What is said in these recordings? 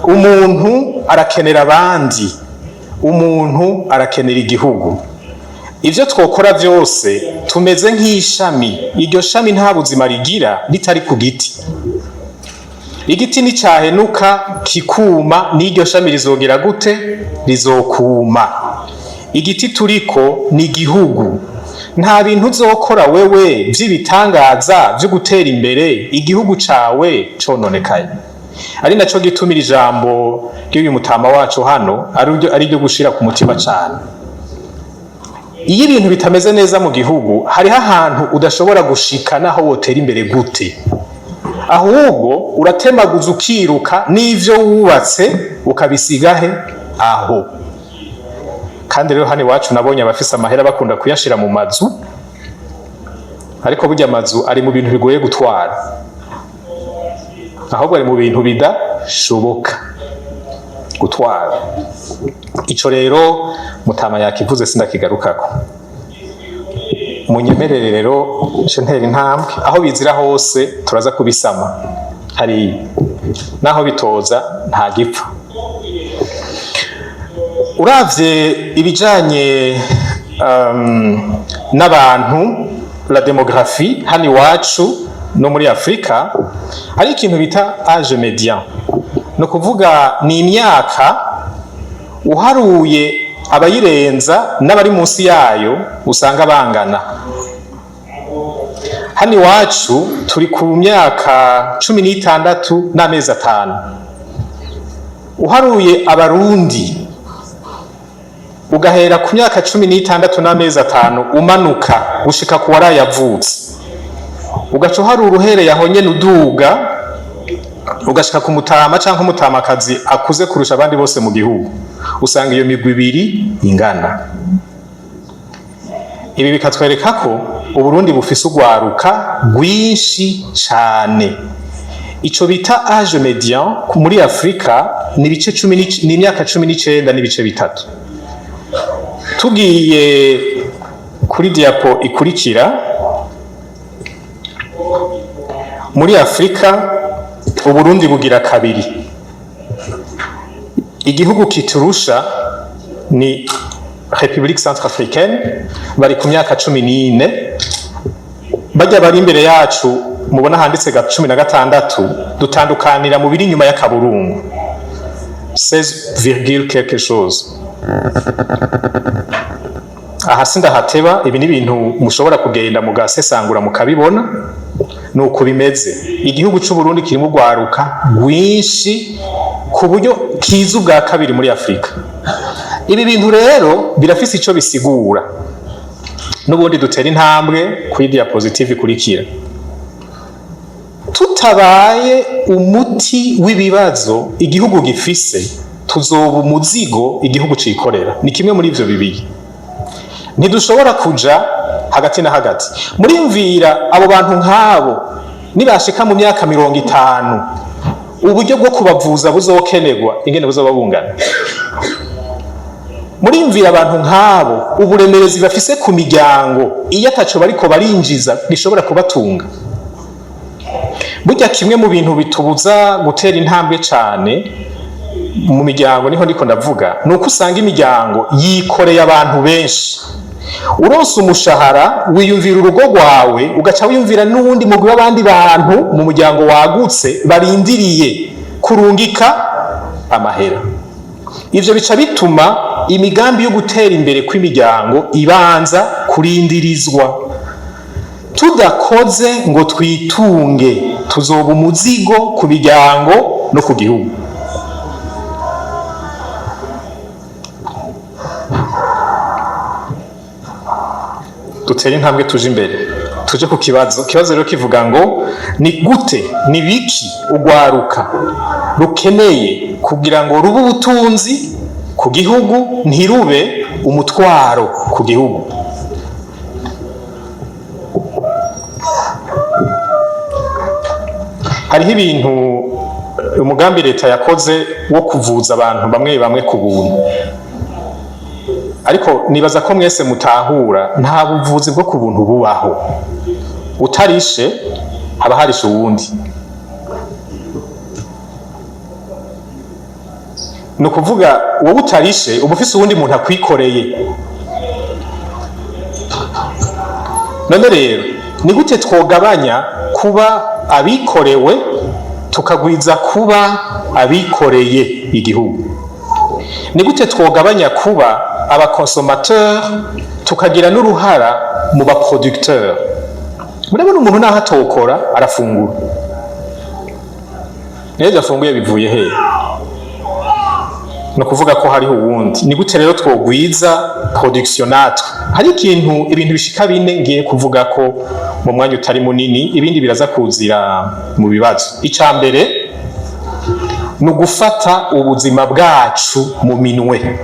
umuntu arakenera abandi, umuntu arakenera igihugu. Ivyo twokora vyose tumeze nk'ishami, iryo shami nta buzima rigira ritari ku giti. Igiti nicahenuka kikuma, n'iryo shami rizogera gute? Rizokuma. Igiti turiko ni igihugu. Nta bintu uzokora wewe vy'ibitangaza vyo gutera imbere igihugu cawe cononekaye. Ari naco gitumira ijambo ry'uyu mutama wacu hano ari ryo gushira ku mutima cane. Iyo ibintu bitameze neza mu gihugu, hariho ahantu udashobora gushika naho wotera imbere gute. Ahubwo uratemaguza ukiruka, n'ivyo wubatse ukabisigahe aho. Kandi rero hano iwacu nabonye abafise amahera bakunda kuyashira mu mazu, ariko burya amazu ari mu bintu bigoye gutwara, ahubwo ari mu bintu bidashoboka gutwara. Ico rero mutama yakivuze sindakigarukako. Munyemerere rero ntera intambwe, aho bizira hose turaza kubisama, hari naho bitoza nta gipfa. Uravye ibijanye n'abantu, la demographie hano iwacu no muri Afrika, hari ikintu bita age median. No kuvuga ni imyaka uharuye abayirenza n'abari munsi yayo usanga bangana. Hano iwacu turi ku myaka 16 n'amezi 5. Uharuye abarundi ugahera ku myaka 16 n'amezi 5 umanuka gushika ku warayavutse, ugaca uharura uruhereye aho nyene uduga ugashika ku mutama canke umutamakazi akuze kurusha abandi bose mu gihugu, usanga iyo migwi ibiri ingana. Ibi bikatwereka ko Uburundi bufise urwaruka rwinshi cane. Ico bita age median muri Afrika ni ibice 10, ni imyaka 19 n'ibice bitatu. Tugiye kuri diapo ikurikira, muri Afrika Uburundi bugira kabiri. Igihugu kiturusha ni République Centrafricaine, bari ku myaka 14. Bajya bari imbere yacu mubona handitse ga 16, dutandukanira mu biri nyuma y'akaburungu 16, quelque chose. Aha sindahateba, ibi ni ibintu mushobora kugenda mugasesangura mukabibona. Nuko bimeze. Igihugu cy'u Burundi kirimo urwaruka rwinshi ku buryo kiza ubwa kabiri muri Afrika. Ibi bintu rero birafise ico bisigura. N'ubundi dutera intambwe kuri diapositive ikurikira. Tutabaye umuti w'ibibazo igihugu gifise, tuzoba umuzigo igihugu cikorera. Ni kimwe muri ivyo bibiri. Ntidushobora kuja hagati na hagati. Muri mvira abo bantu nk'abo nibashika mu myaka 50, uburyo bwo kubavuza buzokenerwa ingene buzoba bungana. Muri mvira abantu nk'abo uburemerezi bafise ku miryango iyo ataco bariko barinjiza gishobora kubatunga. Burya kimwe mu bintu bitubuza gutera intambwe cane mu miryango, niho ndiko ndavuga, nuko usanga imiryango yikoreye abantu benshi. Uronse umushahara wiyumvira urugo rwawe, ugaca wiyumvira n'uwundi mugwi w'abandi bantu mu muryango wagutse barindiriye kurungika amahera. Ivyo bica bituma imigambi yo gutera imbere kw'imiryango ibanza kurindirizwa. Tudakoze ngo twitunge, tuzoba umuzigo ku miryango no ku gihugu. Dutere intambwe tuje imbere, tuje ku kibazo rero kivuga ngo ni gute, ni biki urwaruka rukeneye kugira ngo rube ubutunzi ku gihugu ntirube umutwaro ku gihugu. Hariho ibintu umugambi leta yakoze wo kuvuza abantu bamwe bamwe ku buntu, ariko nibaza ko mwese mutahura nta buvuzi bwo ku buntu bubaho. Utarishe haba harishe uwundi. ni ukuvuga wowe utarishe uba ufise uwundi muntu akwikoreye. None rero ni gute twogabanya kuba abikorewe tukagwiza kuba abikoreye igihugu? Ni gute twogabanya kuba abakonsomateur tukagira n'uruhara mu baproducteur? Murabona umuntu naho atokora arafungura, neza afunguye bivuye he? No kuvuga ko hariho uwundi. Ni gute rero twogwiza production natwe? Hari ibintu bishika bine ngiye kuvuga ko mu mwanya utari munini, ibindi biraza kuzira mu bibazo. Icambere ni ugufata ubuzima bwacu mu minwe.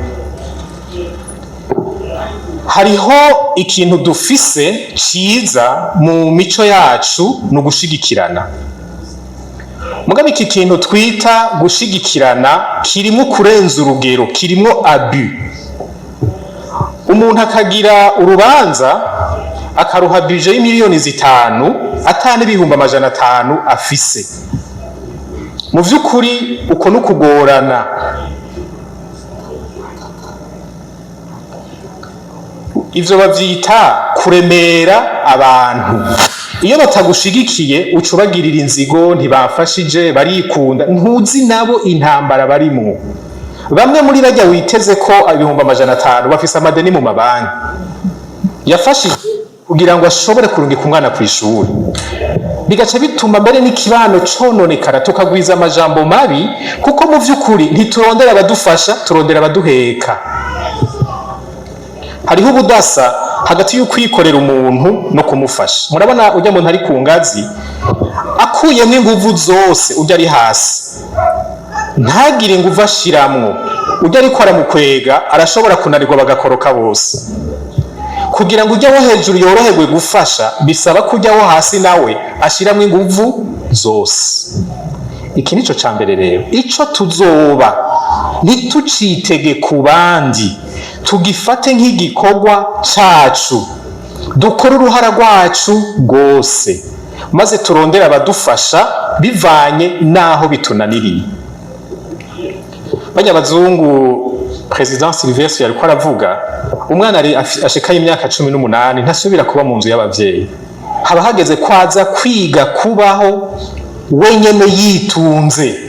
Hariho ikintu dufise ciza mu mico yacu, ni ugushigikirana. Mugabe iki kintu twita gushigikirana kirimo kurenza urugero, kirimo abus. Umuntu akagira urubanza akaruha budget y'imiliyoni 5 atane ibihumbi 500 afise. Mu vy'ukuri uko nukugorana. Ivyo bavyita kuremera abantu. Iyo batagushigikiye ucubagirira inzigo, ntibafashije, barikunda, ntuzi nabo intambara barimwo. Bamwe muri bajya witeze ko ibihumbi 500 bafise amadeni mu mabanki, yafashije kugira ngo ashobore kurungika umwana ku ishuri, bigaca bituma mbere n'ikibano cononekara, tukagwiza amajambo mabi, kuko mu vy'ukuri ntiturondera abadufasha, turondera abaduheka. Hariho ubudasa hagati y'ukwikorera umuntu no kumufasha. Murabona ujya muntu ari ku ngazi akuyemwo inguvu zose, ujya ari hasi ntagire inguvu ashiramwo, ujya ariko aramukwega arashobora kunanirwa bagakoroka bose. Kugira ngo ujya wo hejuru yoroherwe gufasha, bisaba ko ujya wo hasi nawe ashiramwo inguvu zose. Iki nico cambere rero, ico tuzoba ntitucitege ku bandi, tugifate nk'igikorwa cacu, dukora uruhara rwacu rwose, maze turondera abadufasha bivanye naho bitunaniriye. Banyabazungu, President Sylvestre yariko aravuga, umwana ari ashikaye imyaka 18 ntasubira kuba mu nzu y'abavyeyi. Haba hageze kwaza kwiga kubaho wenyene yitunze.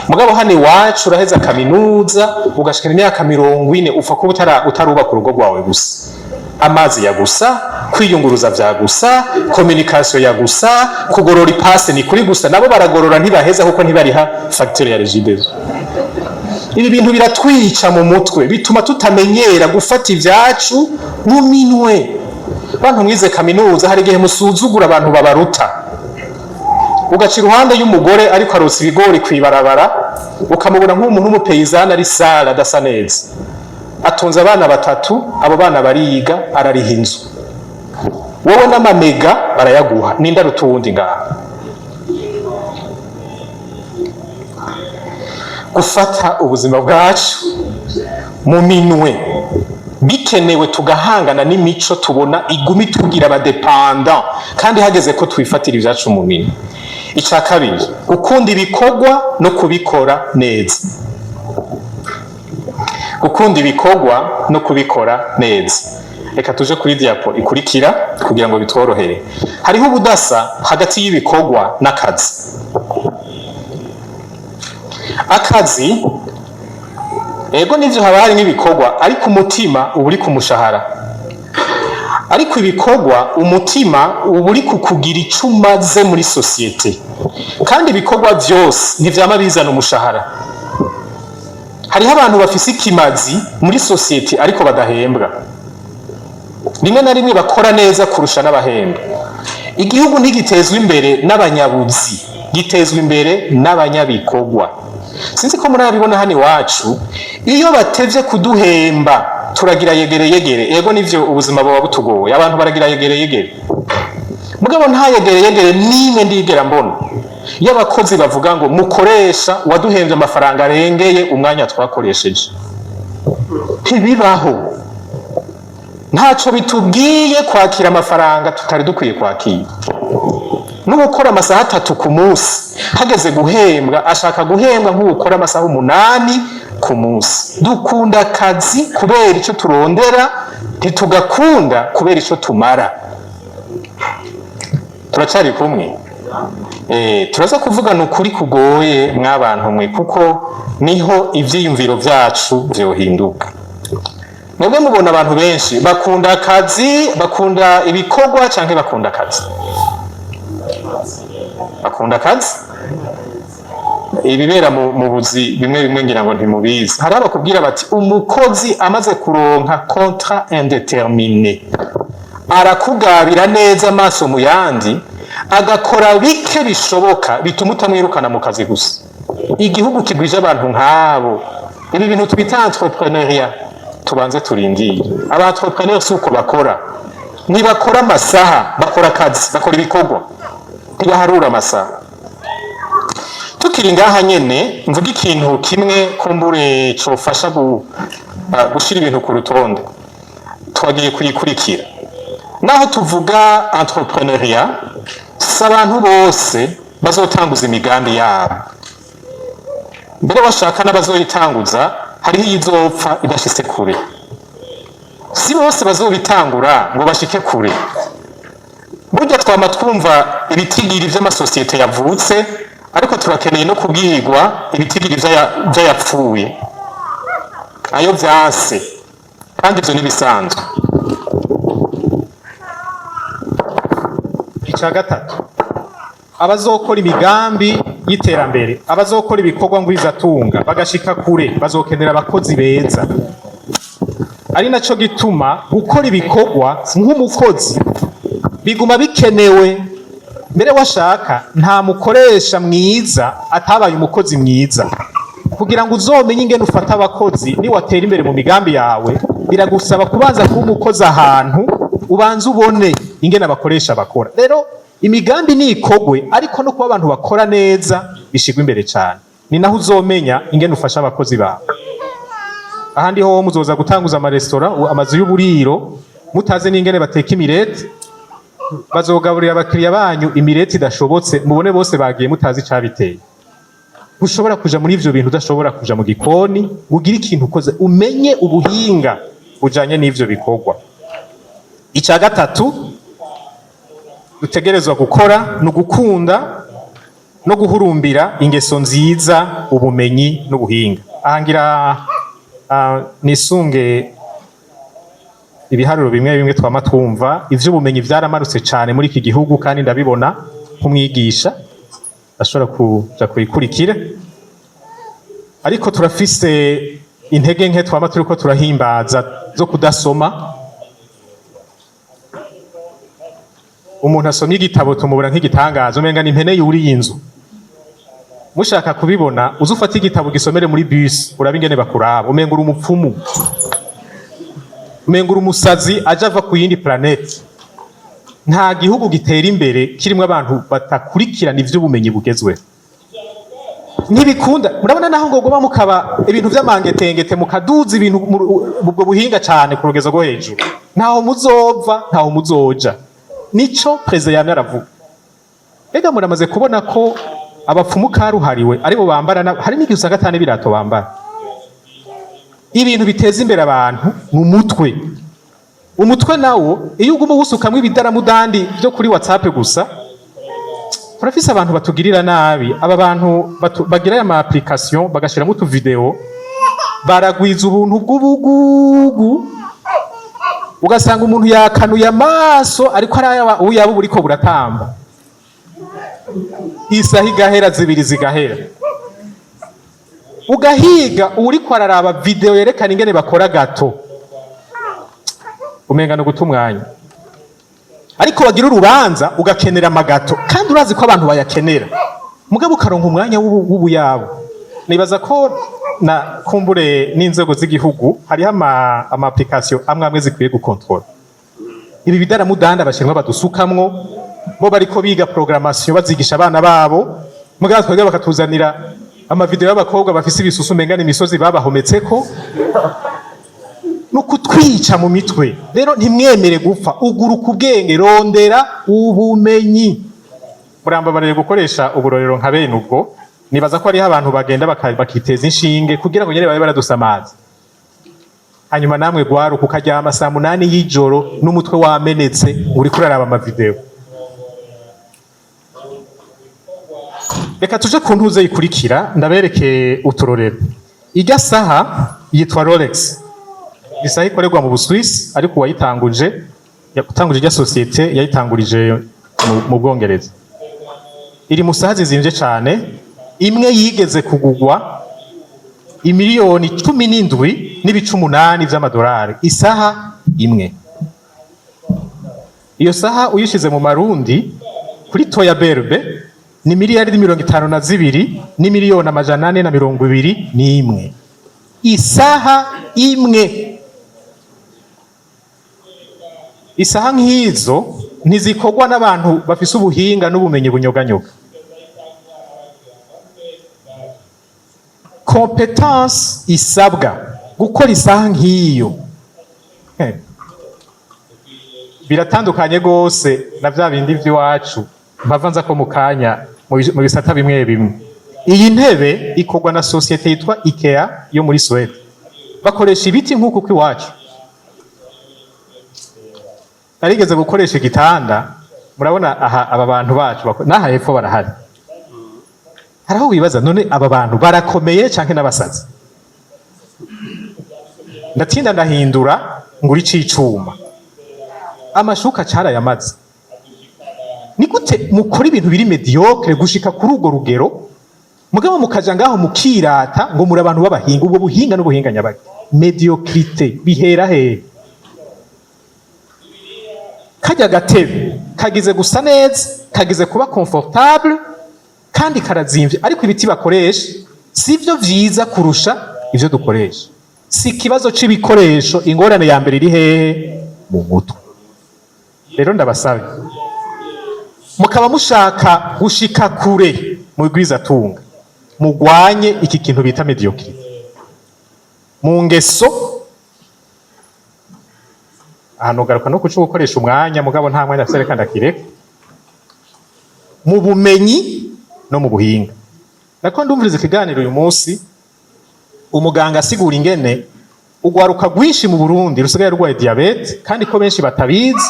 Mugabo hano iwacu uraheza kaminuza ugashikana imyaka 40 upfa kuba utarubaka urugo rwawe gusa. Amazi ya gusa, kwiyunguruza vya gusa, communication ya gusa, kugorora ipase ni kuri gusa. Nabo baragorora ntibaheza kuko ntibariha facture ya regidezo. Ibi bintu biratwica mu mutwe, bituma tutamenyera gufata ivyacu mu minwe. Bantu mwize kaminuza hari igihe musuzugura abantu babaruta, ugaca iruhande y'umugore ariko arotsa ibigori kwibarabara, ukamubona nk'umuntu w'umupeyizani ari sala adasa neza, atunze abana 3, abo bana bariga, arariha inzu, wowe n'amamega barayaguha, n'indaruta uwundi ngaha. Gufata ubuzima bwacu mu minwe bikenewe, tugahangana n'imico tubona igumi tugira abadependant, kandi hageze ko twifatira ivyacu mu minwe. Ica kabiri, gukunda ibikorwa no kubikora neza. Gukunda ibikorwa no kubikora neza. Reka tuje kuri diapo ikurikira kugira ngo bitworohere. Hariho ubudasa hagati y'ibikorwa n'akazi. Akazi ego nivyo haba hari n'ibikorwa, ariko umutima uba uri ku mushahara. Ariko ibikorwa umutima uba uri kukugira ico umaze muri sosiyete, kandi ibikorwa vyose ntivyama bizana umushahara. Hariho abantu bafise ikimazi muri sosiyete ariko badahembwa, rimwe na rimwe bakora neza kurusha n'abahembwa. Igihugu ntigitezwa imbere n'abanyabuzi, gitezwa imbere n'abanyabikorwa. Sinzi ko murabibona hano iwacu, iyo batevye kuduhemba turagira yegere yegere. Ego nivyo ubuzima buba butugoye, abantu baragira yegere yegere. Mugabo nta yegere yegere nimwe ndigera mbona. Iyo abakozi bavuga ngo mukoresha waduhembye amafaranga arengeye umwanya twakoresheje, ntibibaho. Ntaco bitubwiye kwakira amafaranga tutari dukwiye kwakira. N'ugukora amasaha 3 ku munsi, hageze guhembwa ashaka guhembwa nk'ugukora amasaha 8 ku munsi. Dukunda akazi kubera ico turondera, ntitugakunda kubera ico tumara. Turacari kumwe? Turaza kuvugana ukuri kugoye mw'abantu mwe, kuko niho ivyiyumviro vyacu vyohinduka. Mwebwe mubona abantu benshi bakunda akazi, bakunda ibikorwa canke bakunda akazi? Bakunda akazi? Ibibera mu buzi bimwe bimwe ngira ngo ntimubizi. Hari abakubwira bati umukozi amaze kuronka contrat indéterminé arakugabira neza amaso mu yandi, agakora bike bishoboka bituma utamwirukana mu kazi gusa. Igihugu kigwije abantu nk'abo. Ibi bintu twita entrepreneuria tubanze turindire. Aba entrepreneurs uko bakora, ntibakora amasaha, bakora akazi, bakora ibikorwa, ntibaharura amasaha. Tukiri ngaha nyene mvuga ikintu kimwe kumbure cofasha gushira ibintu ku rutonde, twagiye kuyikurikira. Naho tuvuga entrepreneuria, si abantu bose bazotanguza imigambi yabo. Mbere bashaka n'abazoyitanguza, hariho iyizopfa idashitse kure. Si bose bazobitangura ngo bashike kure. Burya twama twumva ibitigiri vy'amasosiyete yavutse, ariko turakeneye no kubwirwa ibitigiri vy'ayapfuye, ayo vyanse, kandi ivyo nibisanzwe. Ica gatatu, abazokora imigambi y'iterambere, abazokora ibikorwa ngwizatunga bagashika kure, bazokenera abakozi beza. Ari naco gituma gukora ibikorwa nk'umukozi biguma bikenewe. Mbere washaka nta mukoresha mwiza atabaye umukozi mwiza. Kugira ngo uzomenye ingene ufata abakozi ni watera imbere mu migambi yawe, biragusaba kubanza kuba umukozi ahantu ubanza ubone ingene abakoresha bakora. Rero imigambi ni ikogwe, ariko no kuba abantu bakora neza bishigwa imbere cyane. Ni naho uzomenya ingene ufasha abakozi bawe. Ahandi ho muzoza gutanguza amaresitora, amazu y'uburiro, mutaze n'ingene bateka imirete, bazogaburira abakiriya banyu imirete idashobotse, mubone bose bagiye mutazi icabiteye. Ushobora kuja muri ivyo bintu, udashobora kuja mu gikoni, ugira ikintu ukoze, umenye ubuhinga bujanye n'ivyo bikorwa. Ica gatatu dutegerezwa gukora no gukunda no guhurumbira ingeso nziza, ubumenyi n'ubuhinga. Ahangira nisunge ibiharuro bimwe bimwe twama twumva, ivy'ubumenyi vyaramarutse cyane muri iki gihugu, kandi ndabibona nk'umwigisha ashobora kuja kuyikurikira. Ariko turafise intege nke twama turiko turahimbaza zo kudasoma. Umuntu asomye igitabo tumubura nk'igitangazo, umenga ni impene yuriye inzu. Mushaka kubibona uzufata igitabo gisomere muri bus, uraba ingene bakuraba, umenga uri umupfumu, umenga uri umusazi aje ava ku yindi planete. Nta gihugu gitera imbere kirimwe abantu batakurikirana ivy'ubumenyi bugezwe. Ntibikunda, murabona naho ngo goma mukaba ibintu vy'amangetengete, mukaduza ibintu ubwo buhinga cyane ku rugezo rwo hejuru, ntaho muzova, ntaho muzoja. Nico president yamye aravuga. Ega muramaze kubona ko abapfumu karuhariwe aribo bambara, hari n'igihe usanga atane birato bambara. Ibintu biteza imbere abantu mu mutwe. Umutwe nawo iyo uguma usukamwe ibidaramudandi byo kuri WhatsApp gusa, turafise abantu batugirira nabi. Aba bantu bagira ya ma application bagashiramo utu video, baragwiza ubuntu bw'ubugugu, ugasanga umuntu yakanuye amaso ariko araya uyabo buriko buratamba. Isaha igahera, zibiri zigahera, ugahiga uriko araraba video yerekana ingene bakora gato, umenga no guta umwanya. Ariko wagira urubanza ugakenera amagato, kandi urazi ko abantu bayakenera, mugabo ukaronka umwanya w'ubuyabo. Nibaza ko na kumbure n'inzego z'igihugu hariho ama application amwe zikwiye gukontrola ibi bidaramudanda bashyirwa badusukamwo, bo bariko biga programmation bazigisha abana babo, mugabo twebwe bakatuzanira ama video y'abakobwa bafise ibisusu umenga n'imisozi babahometseko, nukutwica mu mitwe. Rero ntimwemere gupfa, uguruka ubwenge, rondera ubumenyi. Murambabarire gukoresha uburorero nka bene ubwo, nibaza ko hariho abantu bagenda bakiteza inshinge kugira ngo nyene babe baradusamaza, hanyuma namwe gwaruka ukaryama saa 8 y'ijoro n'umutwe wamenetse uriko uraraba amavideo. Reka tuje ku ntuze yikurikira ndabereke uturorero. Irya saha yitwa Rolex, isaha ikorerwa mu Buswisi ariko wayitanguje irya societe yayitangurije mu Bwongereza. Iri mu saha zizimvye cane, imwe yigeze kugugwa imiliyoni 17.8 vy'amadolari isaha imwe. Iyo saha uyishize mu marundi kuri Toya Berbe ni miliyari 52 n'imiliyoni 421 isaha imwe. Isaha nk'izo ntizikorwa n'abantu bafise ubuhinga n'ubumenyi bunyoganyoga. Competence isabwa gukora isaha nk'iyo biratandukanye gose na vya bindi vy'iwacu mpava nza ko mu kanya mu bisata bimwe bimwe. Iyi ntebe ikorwa na societe yitwa IKEA yo muri Sweden, bakoresha ibiti nk'uko kw'iwacu. Narigeze gukoresha igitanda, murabona aha aba bantu bacu naha hepfo barahari. Haraho wibaza none aba bantu barakomeye canke n'abasazi? Ndatinda ndahindura nguri c'icuma, amashuka carayamaze. Ni gute mukora ibintu biri mediocre gushika kuri urwo rugero mugabo mukaja ngaho mukirata ngo muri abantu b'abahinga? Ubwo buhinga n'ubuhinga nyabaki, mediocrité bihera hehe? Kajya gatebe kagize gusa neza, kagize kuba confortable kandi karazimvye, ariko ibiti bakoresha sivyo vyiza kurusha ivyo dukoresha. Si kibazo c'ibikoresho, ingorane ya mbere iri hehe? Mu mutwe. Rero ndabasaba mukaba mushaka gushika kure mu bwiza tunga, mugwanye iki kintu bita mediocrity mu ngeso. Hano garuka no kuco gukoresha umwanya mugabo nta mwanya afite ndakireka. Mu bumenyi no mu buhinga. Nako ndumviriza ikiganiro uyu munsi umuganga asigura ingene ugwaruka rwinshi mu Burundi rusigaye rwaye diabete, kandi ko benshi batabizi.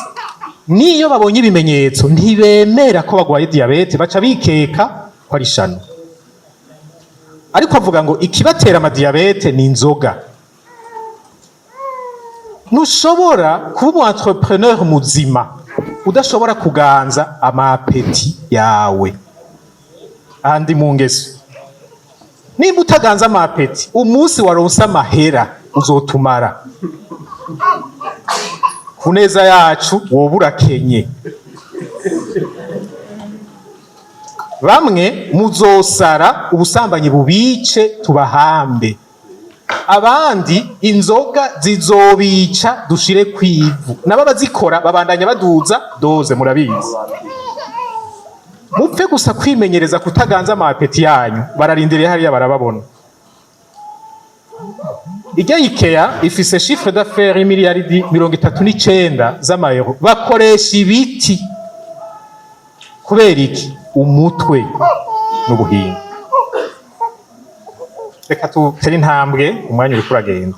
Niyo babonye ibimenyetso ntibemera ko bagwaye diabete, baca bikeka ko ari shano. Ariko avuga ngo ikibatera ama diabete ni inzoga. Nushobora kuba umu entrepreneur muzima udashobora kuganza amapeti yawe andi mu ngeso. Nimba utaganza amapeti, umunsi waronsa amahera uzotumara. Kuneza yacu wowe urakenye. Bamwe muzosara ubusambanyi bubice tubahambe, abandi inzoga zizobica dushire kwivu. Naba bazikora babandanya baduza doze, murabizi. Mupfe gusa kwimenyereza kutaganza amapeti yanyu, bararindiriye hariya barababona. Irya IKEA ifise chiffre d'affaires y'imiliyaridi 39 z'amayero, bakoresha ibiti. Kubera iki? Umutwe n'ubuhinga. Reka tutere intambwe, umwanya uri kuragenda.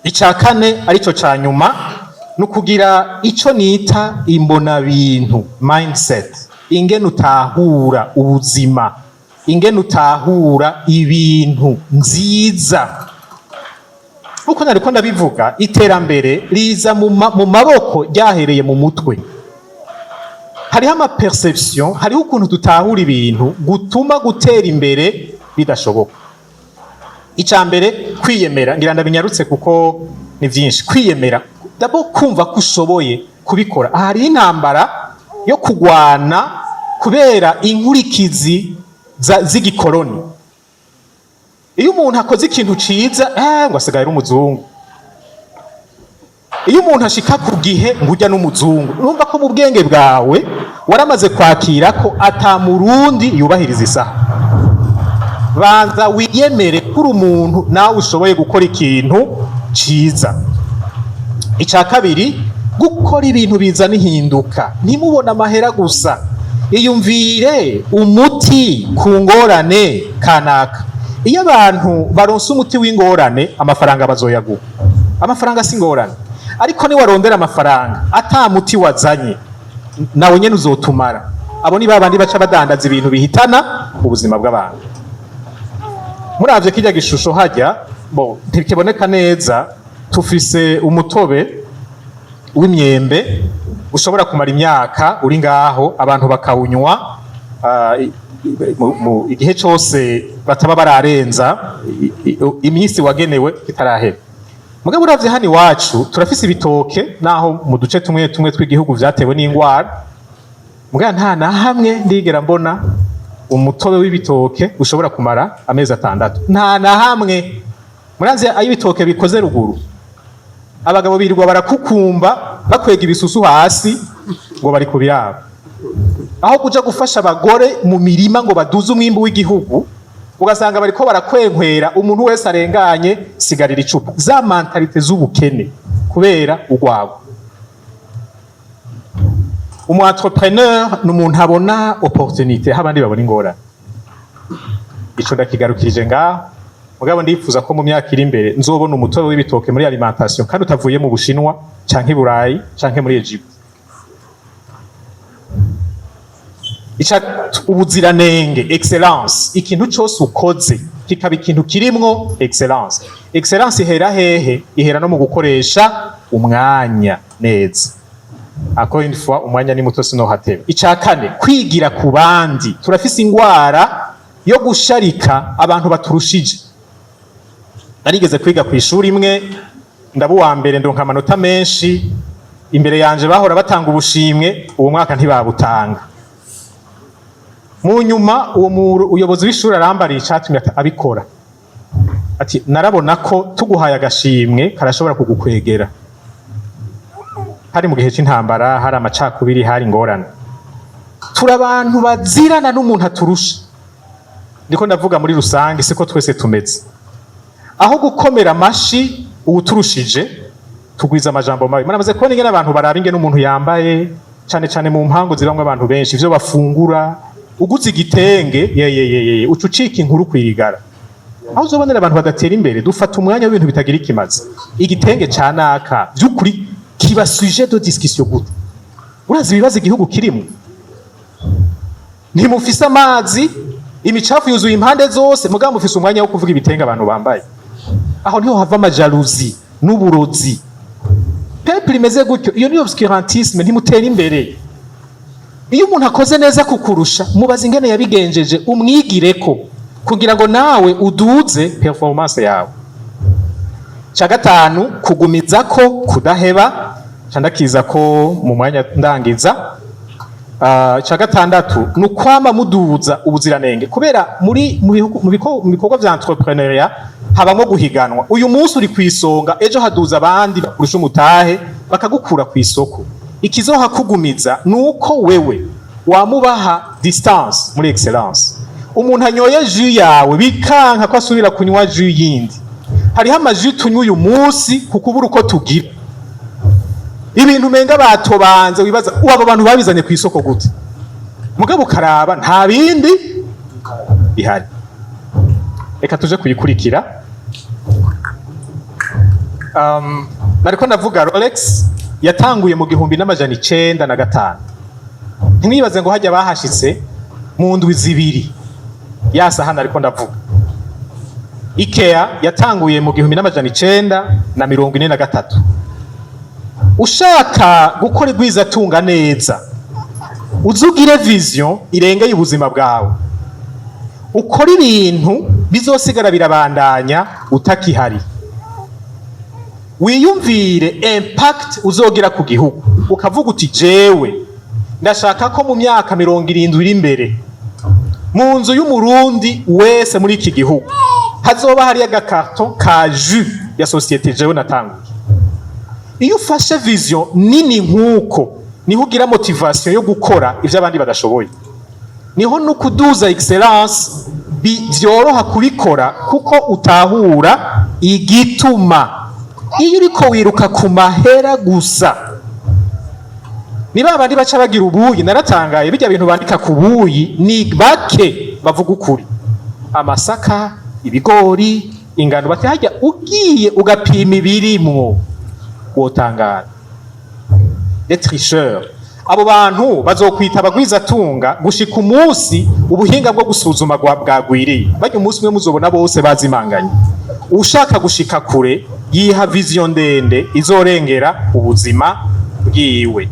Icya kane arico ca nyuma nukugira ico nita imbona bintu, mindset. Ingene utahura ubuzima, ingene utahura ibintu nziza. Uko nariko ndabivuga, iterambere riza mu maboko ryahereye mu mutwe. Hariho ama perception, hariho ukuntu tutahura ibintu gutuma gutera imbere bidashoboka. Icya mbere kwiyemera, ngira ndabinyarutse kuko ni vyinshi. Kwiyemera dabo kumva ko ushoboye kubikora. Hari intambara yo kugwana kubera inkurikizi z'igikoroni. Iyo umuntu akoze ikintu ciza ngo asigaye ari umuzungu. Iyo umuntu ashika ku gihe ngo ujya n'umuzungu, urumva ko mu bwenge bwawe waramaze kwakira ko ata murundi yubahiriza isaha. Banza wiyemere kuri umuntu nawe ushoboye gukora ikintu ciza. Icya kabiri, gukora ibintu bizana ihinduka. Ntimubona amahera gusa, iyumvire umuti ku ngorane kanaka. Iyo abantu baronse umuti w'ingorane, amafaranga bazoyaguha. Amafaranga si ingorane, ariko ni warondera amafaranga ata muti wazanye, nawe nyene uzotumara. Abo ni babandi baca badandaza ibintu bihitana ubuzima bw'abantu. Muravye kirya gishusho hajya ntikiboneka neza, tufise umutobe w'imyembe ushobora kumara imyaka uri ngaho, abantu bakawunywa mu igihe cyose bataba bararenza iminsi wagenewe itarahera. Mugabo uravye hano iwacu turafise ibitoke, naho mu duce tumwe tumwe tw'igihugu vyatewe n'ingwara, mugabo nta na hamwe ndigera mbona umutobe w'ibitoke ushobora kumara amezi 6. Nta na hamwe. Muranze ayo ibitoke bikoze ruguru, abagabo birirwa barakukumba bakwega ibisusu hasi ngo bari kubiraba, aho kuja gufasha abagore mu mirima ngo baduze umwimbu w'igihugu, ugasanga bariko barakwenkwera umuntu wese arenganye sigarira icupa. Za mentalite z'ubukene kubera ugwabo. Umu entrepreneur n'umuntu abona opportunité habandi babona ingorane. Ico ndakigarukirije ngaho. Mugabo ndifuza ko mu myaka iri imbere nzobona umutobe w'ibitoke muri alimentation kandi utavuye mu Bushinwa canke Burayi canke muri Egypt. Ubuziranenge, excellence, ikintu cyose ukoze kikaba ikintu kirimwo excellence. Excellence ihera hehe? Ihera no mu gukoresha umwanya neza. Encore une fois, umwanya ni muto sino hateba. Icakane, kwigira ku bandi. Turafise ingwara yo gusharika abantu baturushije. Narigeze kwiga ku ishuri imwe, ndabu wa mbere ndonka amanota menshi, imbere yanje bahora batanga ubushimwe, uwo mwaka ntibabutanga. Mu nyuma uwo uyobozi w'ishuri arambariye icatumye abikora. Ati narabona ko tuguhaye agashimwe karashobora kugukwegera. Hari mu gihe cy'intambara, hari amacakubiri, hari ingorane. Turi abantu bazirana n'umuntu aturusha. Ndiko ndavuga muri rusange, siko twese tumeze. Aho gukomera amashi uwuturushije, tugwiza amajambo mabi. Muramaze kubona ingene abantu baraba ingene umuntu yambaye, cyane cyane mu mpango zibamwe abantu benshi, ivyo bafungura, uguze igitenge, ucucika inkuru kwirigara. Aho uzobonera abantu badatera imbere, dufata umwanya w'ibintu bitagira ikimazi. Igitenge canaka, by'ukuri kiba sujet de discussion gute. Urazi ibibazo igihugu kirimo. Ntimufise amazi, imicafu yuzuye impande zose, mugabo mufise umwanya wo kuvuga ibitenge abantu bambaye. Aho niho hava amajalousie n'uburozi. Peuple imeze gutyo, iyo ni obscurantisme, ntimutera imbere. Iyo umuntu akoze neza kukurusha, mubaza ingene yabigenjeje, umwigireko kugira ngo nawe uduze performance yawe. Ca gatanu, kugumiza ko kudaheba, candakiza ko mu mwanya ndangiza. Ca gatandatu, nukwama muduza ubuziranenge, kubera mu bikorwa vya entrepreneuria habamo guhiganwa. Uyu munsi uri kwisonga, ejo haduza abandi bakurusha umutahe bakagukura ku isoko. Ikizoha kugumiza nuko wewe wamubaha distance muri excellence. Umuntu anyoye jus yawe bikanka ko asubira kunywa jus yindi. Hariho amajus tunywa uyu munsi kukubura uko tugira. Ibintu menga batobanze wibaza abo bantu babizanye ku isoko gute. Mugabo karaba nta bindi bihari. Reka tuje kuyikurikira. Nariko ndavuga Rolex yatanguye mu 1905. Ntimwibaze ngo hajya bahashitse mu ndwi zibiri. Yasa hano ariko ndavuga. IKEA yatanguye mu 1943. Ushaka gukora igwiza tunga neza, uzugire vision irengeye ubuzima bwawe. Ukora ibintu bizosigara birabandanya utakihari. Wiyumvire impact uzogira ku gihugu. Ukavuga uti jewe ndashaka ko mu myaka 70 iri imbere mu nzu y'umurundi wese muri iki gihugu hazoba hari agakarton ka jus ya societe jewe natanguye. Iyo ufashe vision nini nkuko, niho ugira motivation yo gukora ivyo abandi badashoboye. Niho no kuduza excellence byoroha kubikora kuko utahura igituma. Iyo uriko wiruka ku mahera gusa, ni babandi baca bagira ubuyi. Naratangaye bijya bintu bandika ku buyi ni bake bavuga ukuri. Amasaka, ibigori, ingano bati hajya ugiye ugapima ibirimwo wotangara. Les tricheurs, abo bantu bazokwita abagwizatunga gushika umunsi ubuhinga bwo gusuzuma bwagwiriye. Bajya umunsi umwe muzobona bose bazimanganye. Ushaka gushika kure yiha vision ndende izorengera ubuzima bwiwe.